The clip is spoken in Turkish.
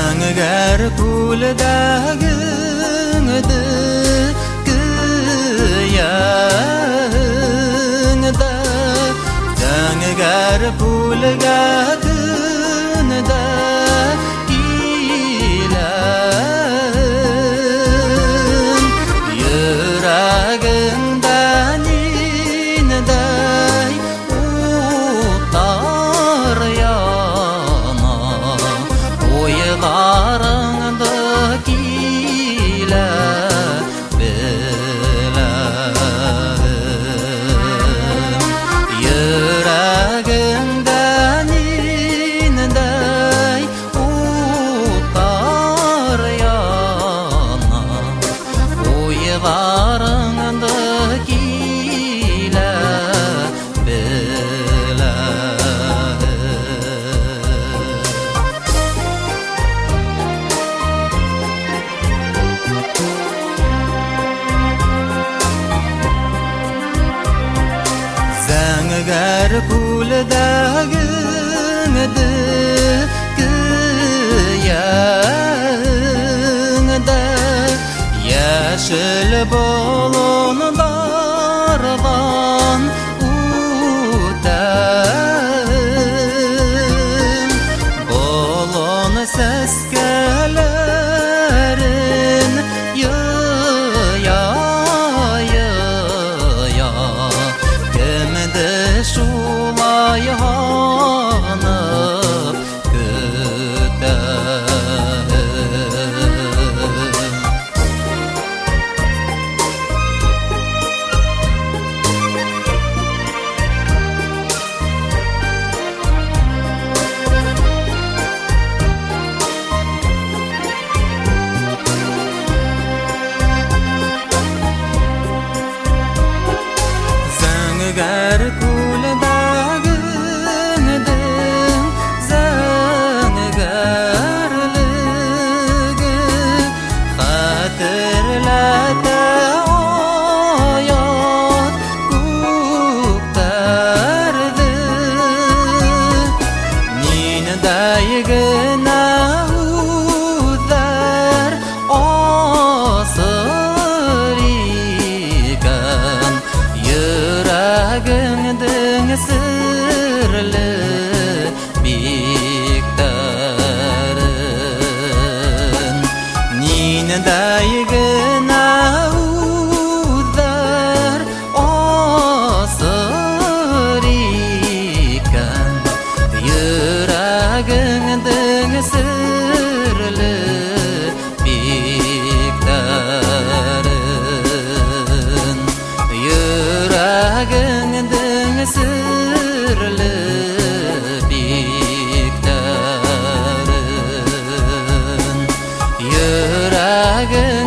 Zanggar puldagingda kıyağında Zanggar pulgadında ilan Yüreğinden inday utar yana Oylarındaki yüreğimden inday utar yana Zanggar puldagingda kıyağında Yeşil bolonlardan utam Bolon seskelerin yıya Kimde şulay hanıp kütem Zanggar puldagingda zanggarligi Hatırlata hayat kurtardı Ninday günahlar asır iken Yüreğimden sırlı miktarın Ninday günahlar asır iken Yüreğimden sırlı miktarın Yüreğinden sırlı biktarın Yüreğinden